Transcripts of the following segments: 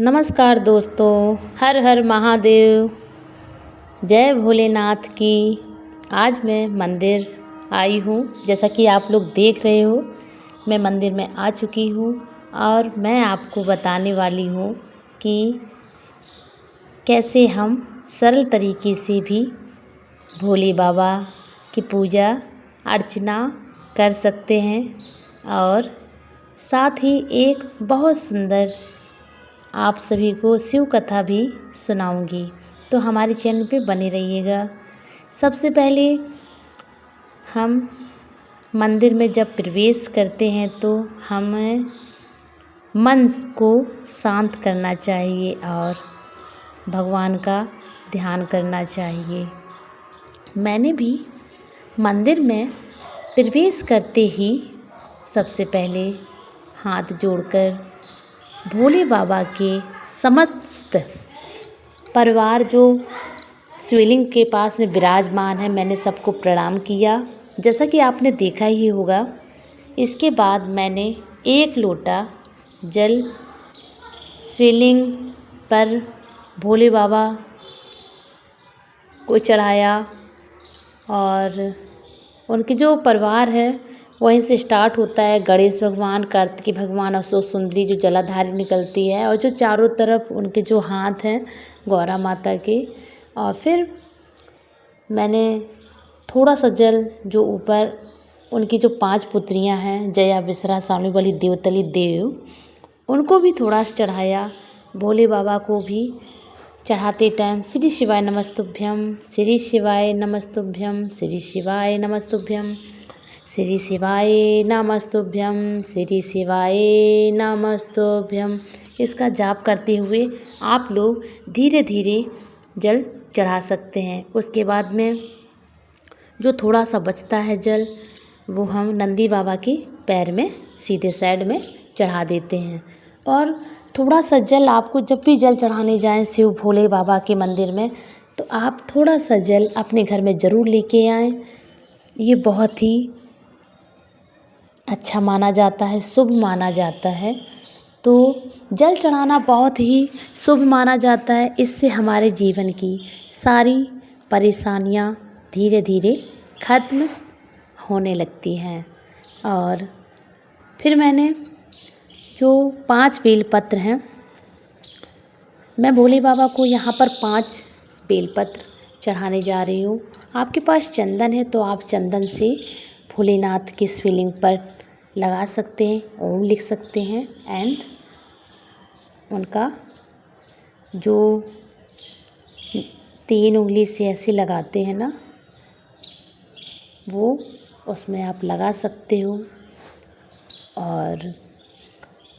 नमस्कार दोस्तों, हर हर महादेव, जय भोलेनाथ की। आज मैं मंदिर आई हूँ। जैसा कि आप लोग देख रहे हो, मैं मंदिर में आ चुकी हूँ और मैं आपको बताने वाली हूँ कि कैसे हम सरल तरीके से भी भोले बाबा की पूजा अर्चना कर सकते हैं और साथ ही एक बहुत सुंदर आप सभी को शिव कथा भी सुनाऊंगी। तो हमारे चैनल पे बने रहिएगा। सबसे पहले हम मंदिर में जब प्रवेश करते हैं तो हमें मन को शांत करना चाहिए और भगवान का ध्यान करना चाहिए। मैंने भी मंदिर में प्रवेश करते ही सबसे पहले हाथ जोड़कर भोले बाबा के समस्त परिवार जो शिवलिंग के पास में विराजमान है, मैंने सबको प्रणाम किया, जैसा कि आपने देखा ही होगा। इसके बाद मैंने एक लोटा जल शिवलिंग पर भोले बाबा को चढ़ाया और उनके जो परिवार है वहीं से स्टार्ट होता है। गणेश भगवान, कार्तिकेय भगवान और सुंदरी जो जलाधारी निकलती है और जो चारों तरफ उनके जो हाथ हैं गौरा माता के। और फिर मैंने थोड़ा सा जल जो ऊपर उनकी जो 5 पुत्रियां हैं, जया, विसरा, सानुबली, देवतली, देव, उनको भी थोड़ा सा चढ़ाया। भोले बाबा को भी चढ़ाते टाइम श्री शिवाय नमस्तुभ्यम, श्री शिवाय नमस्तुभ्यम, श्री शिवाय नमस्तुभ्यम, श्री शिवाय नमस्तुभ्यम, श्री शिवाय नमस्तुभ्यम, इसका जाप करते हुए आप लोग धीरे धीरे जल चढ़ा सकते हैं। उसके बाद में जो थोड़ा सा बचता है जल, वो हम नंदी बाबा के पैर में सीधे साइड में चढ़ा देते हैं। और थोड़ा सा जल आपको जब भी जल चढ़ाने जाएं शिव भोले बाबा के मंदिर में, तो आप थोड़ा सा जल अपने घर में ज़रूर लेके आएँ। ये बहुत ही अच्छा माना जाता है, शुभ माना जाता है। तो जल चढ़ाना बहुत ही शुभ माना जाता है। इससे हमारे जीवन की सारी परेशानियां धीरे धीरे ख़त्म होने लगती हैं। और फिर मैंने जो 5 बेलपत्र हैं, मैं भोले बाबा को यहाँ पर 5 बेलपत्र चढ़ाने जा रही हूँ। आपके पास चंदन है तो आप चंदन से भोलेनाथ के शिवलिंग पर लगा सकते हैं, ओम लिख सकते हैं एंड उनका जो 3 उंगली से ऐसे लगाते हैं ना, वो उसमें आप लगा सकते हो। और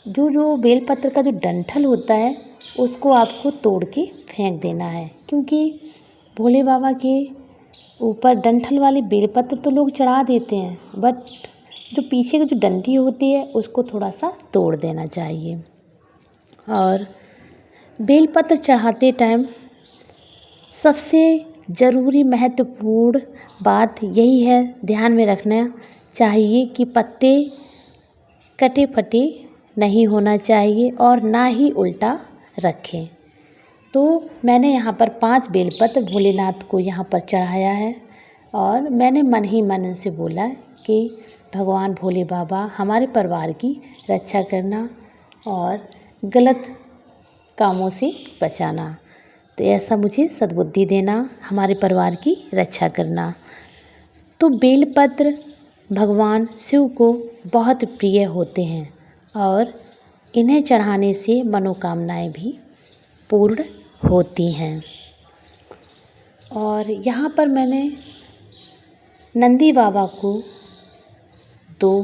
जो बेलपत्र का जो डंठल होता है उसको आपको तोड़ के फेंक देना है, क्योंकि भोले बाबा के ऊपर डंठल वाले बेलपत्र तो लोग चढ़ा देते हैं, बट जो पीछे की जो डंडी होती है उसको थोड़ा सा तोड़ देना चाहिए। और बेलपत्र चढ़ाते टाइम सबसे ज़रूरी महत्वपूर्ण बात यही है, ध्यान में रखना चाहिए कि पत्ते कटे फटे नहीं होना चाहिए और ना ही उल्टा रखें। तो मैंने यहाँ पर 5 बेलपत्र भोलेनाथ को यहाँ पर चढ़ाया है और मैंने मन ही मन से बोला कि भगवान भोले बाबा हमारे परिवार की रक्षा करना और गलत कामों से बचाना। तो ऐसा मुझे सद्बुद्धि देना, हमारे परिवार की रक्षा करना। तो बेलपत्र भगवान शिव को बहुत प्रिय होते हैं और इन्हें चढ़ाने से मनोकामनाएं भी पूर्ण होती हैं। और यहाँ पर मैंने नंदी बाबा को 2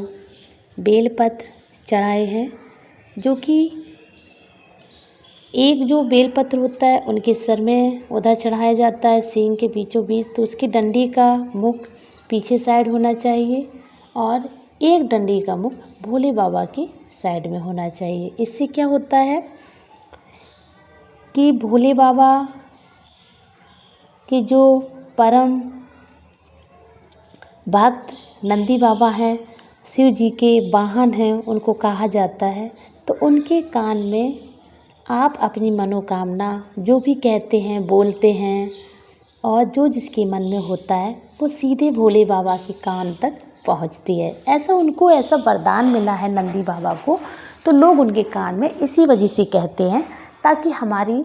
बेलपत्र चढ़ाए हैं, जो कि एक जो बेलपत्र होता है उनके सर में उधर चढ़ाया जाता है, सींग के बीचों बीच, तो उसकी डंडी का मुख पीछे साइड होना चाहिए और एक डंडी का मुख भोले बाबा के साइड में होना चाहिए। इससे क्या होता है कि भोले बाबा के जो परम भक्त नंदी बाबा हैं, शिव जी के वाहन हैं उनको कहा जाता है, तो उनके कान में आप अपनी मनोकामना जो भी कहते हैं, बोलते हैं और जो जिसके मन में होता है वो सीधे भोले बाबा के कान तक पहुंचती है। ऐसा उनको ऐसा वरदान मिला है नंदी बाबा को, तो लोग उनके कान में इसी वजह से कहते हैं, ताकि हमारी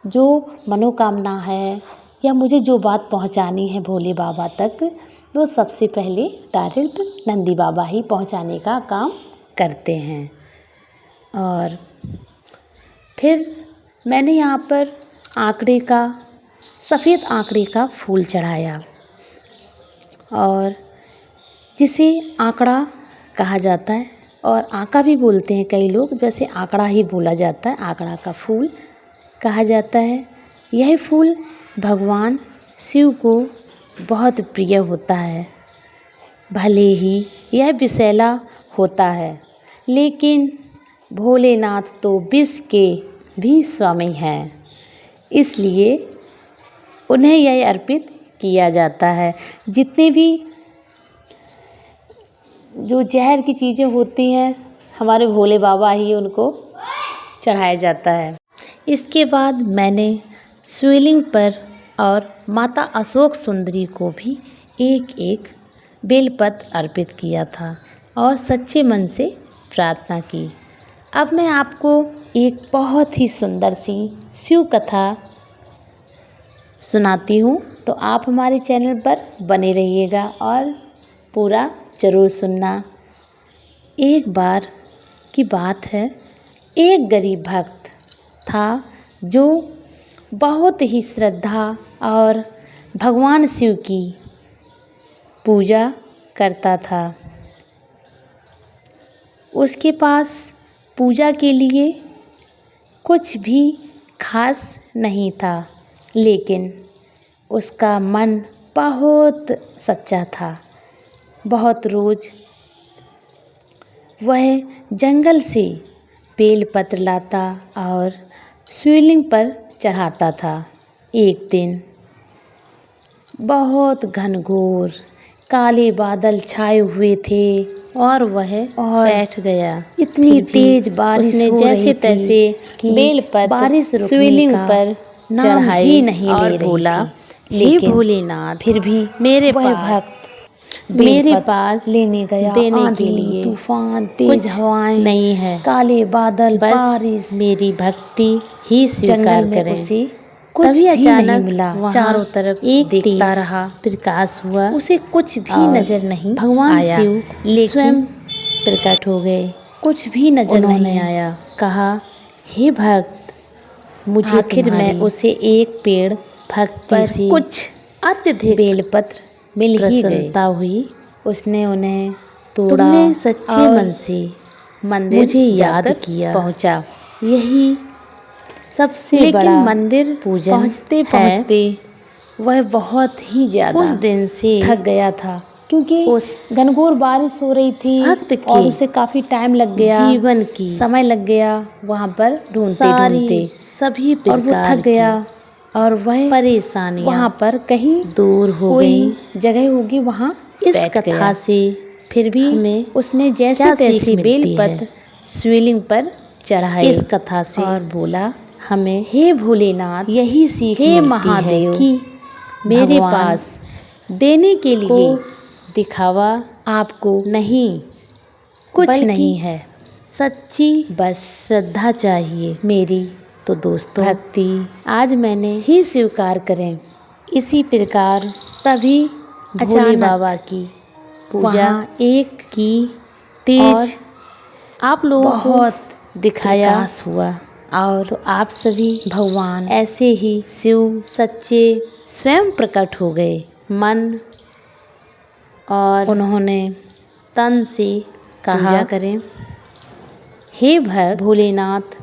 जो मनोकामना है या मुझे जो बात पहुंचानी है भोले बाबा तक, वो सबसे पहले डायरेक्ट नंदी बाबा ही पहुंचाने का काम करते हैं। और फिर मैंने यहाँ पर सफ़ेद आंकड़े का फूल चढ़ाया, और जिसे आंकड़ा कहा जाता है और आंका भी बोलते हैं कई लोग, वैसे आंकड़ा ही बोला जाता है, आंकड़ा का फूल कहा जाता है। यह फूल भगवान शिव को बहुत प्रिय होता है। भले ही यह विषैला होता है, लेकिन भोलेनाथ तो विष के भी स्वामी हैं, इसलिए उन्हें यह अर्पित किया जाता है। जितने भी जो जहर की चीज़ें होती हैं, हमारे भोले बाबा ही उनको चढ़ाया जाता है। इसके बाद मैंने शिवलिंग पर और माता अशोक सुंदरी को भी एक एक बेलपत्र अर्पित किया था और सच्चे मन से प्रार्थना की। अब मैं आपको एक बहुत ही सुंदर सी शिव कथा सुनाती हूँ, तो आप हमारे चैनल पर बने रहिएगा और पूरा ज़रूर सुनना। एक बार की बात है, एक गरीब भक्त था जो बहुत ही श्रद्धा और भगवान शिव की पूजा करता था। उसके पास पूजा के लिए कुछ भी खास नहीं था, लेकिन उसका मन बहुत सच्चा था। बहुत रोज़ वह जंगल से बेलपत्र लाता और शिवलिंग पर चढ़ाता था। एक दिन बहुत घनघोर काले बादल छाए हुए थे और वह बैठ गया। इतनी तेज बारिश ने जैसे तैसे बेलपत्र बारिश शिवलिंग पर चढ़ाई ही नहीं ले रही थी। लेकिन भोलेनाथ फिर भी मेरे पास लेने गया, देने के लिए तूफान, तेज हवाएं नहीं है, काले बादल, बारिश, मेरी भक्ति ही स्वीकार करें। तभी अचानक मिला, चारों तरफ एक देखता रहा, प्रकाश हुआ, उसे कुछ भी नजर नहीं भगवान शिव स्वयं प्रकट हो गए। कुछ भी नजर नहीं आया। कहा, हे भक्त, मुझे आखिर मैं उसे एक पेड़ भक्ति से कुछ अत्यधिक बेलपत्र मिल ही गए हुई। उसने उन्हें तोड़ा, तुमने सच्चे मन से मंदिर मुझे याद किया पहुंचा। यही सबसे बड़ा मंदिर पूजन पहुंचते पहुंचते वह बहुत ही ज़्यादा उस दिन से थक गया था, क्योंकि उस घनघोर बारिश हो रही थी और उसे काफ़ी टाइम लग गया, जीवन की समय लग गया वहाँ पर ढूंढते सभी और वो थक गया और वह परेशानी वहाँ पर कहीं दूर हो गई, जगह होगी वहाँ इस कथा से फिर भी हमें उसने जैसे तैसे बेलपत्र शिवलिंग पर चढ़ाए इस कथा से और बोला, हमें हे भोलेनाथ यही सीख हे महादेव कि मेरे पास देने के लिए दिखावा आपको नहीं, कुछ नहीं है, सच्ची बस श्रद्धा चाहिए। मेरी तो दोस्तों भक्ति आज मैंने ही स्वीकार करें। इसी प्रकार तभी भोले बाबा की पूजा एक की तेज आप लोगों को बहुत दिखाया हुआ, और तो आप सभी भगवान ऐसे ही शिव सच्चे स्वयं प्रकट हो गए मन, और उन्होंने तन से कहा करें, हे भक्त भोलेनाथ,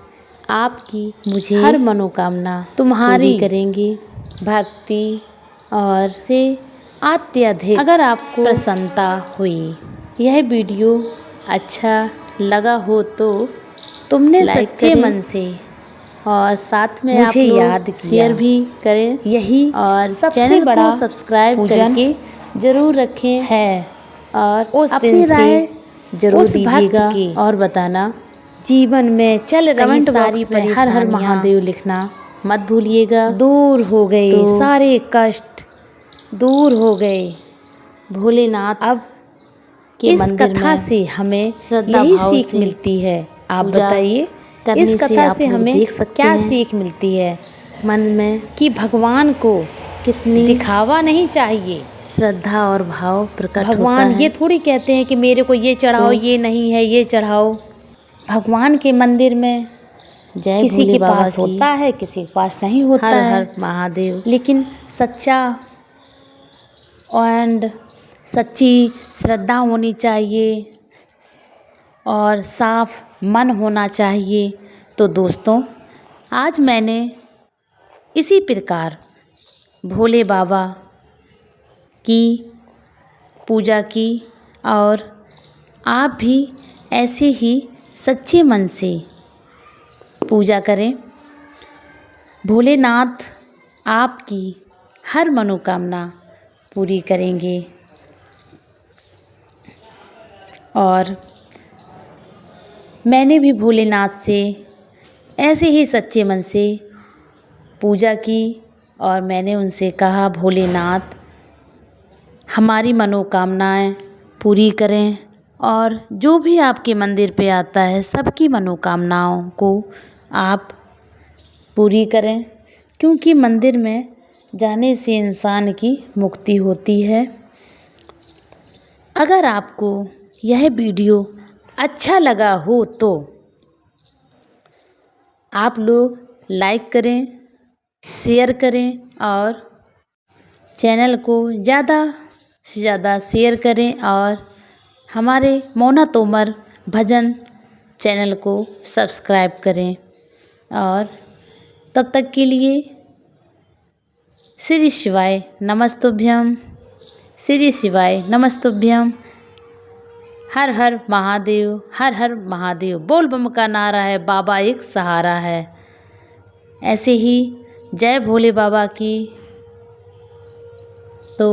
आपकी मुझे हर मनोकामना तुम्हारी करेंगे। भक्ति और से अत्यधिक अगर आपको प्रसन्नता हुई, यह वीडियो अच्छा लगा हो तो तुमने सच्चे मन से और साथ में मुझे याद शेयर भी करें। यही और सबसे बड़ा सब्सक्राइब करके जरूर रखें है, और उस दिन से जरूर दीजिएगा और बताना जीवन में चल रही कमेंट सारी बॉक्स में हर हर परेशानियाँ महादेव लिखना मत भूलिएगा। दूर हो गए, तो सारे कष्ट दूर हो गए। भोलेनाथ अब के इस मंदिर कथा में से हमें श्रद्धा यही भाव सीख से मिलती है। आप पूजा बताइए करने इस से कथा आप से लोग हमें देख सकते क्या हैं सीख मिलती है मन में कि भगवान को कितनी दिखावा नहीं चाहिए। श्रद्धा और भाव प्रकट होता भगवान है। ये थोड़ी कहते हैं कि मेरे को ये चढ़ाओ, तो ये नहीं है ये चढ़ाओ। भगवान के मंदिर में जय किसी भोले के बाबा पास की होता है, किसी के पास नहीं होता हर है। हर महादेव। लेकिन सच्चा एंड सच्ची श्रद्धा होनी चाहिए और साफ मन होना चाहिए। तो दोस्तों, आज मैंने इसी प्रकार भोले बाबा की पूजा की और आप भी ऐसे ही सच्चे मन से पूजा करें। भोलेनाथ आपकी हर मनोकामना पूरी करेंगे। और मैंने भी भोलेनाथ से ऐसे ही सच्चे मन से पूजा की और मैंने उनसे कहा, भोलेनाथ हमारी मनोकामनाएं पूरी करें और जो भी आपके मंदिर पे आता है सबकी मनोकामनाओं को आप पूरी करें, क्योंकि मंदिर में जाने से इंसान की मुक्ति होती है। अगर आपको यह वीडियो अच्छा लगा हो तो आप लोग लाइक करें, शेयर करें और चैनल को ज़्यादा से ज़्यादा शेयर करें और हमारे मोना तोमर भजन चैनल को सब्सक्राइब करें। और तब तक के लिए श्री शिवाय नमस्तुभ्यम, श्री शिवाय नमस्तुभ्यम। हर हर महादेव, हर हर महादेव। बोल बम का नारा है, बाबा एक सहारा है। ऐसे ही जय भोले बाबा की। तो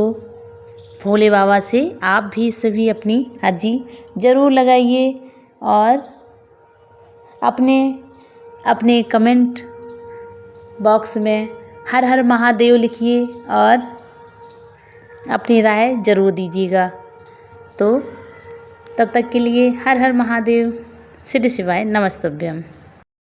भोले बाबा से आप भी सभी अपनी अर्जी ज़रूर लगाइए और अपने अपने कमेंट बॉक्स में हर हर महादेव लिखिए और अपनी राय ज़रूर दीजिएगा। तो तब तक के लिए हर हर महादेव, श्री शिवाय नमस्तुभ्यम।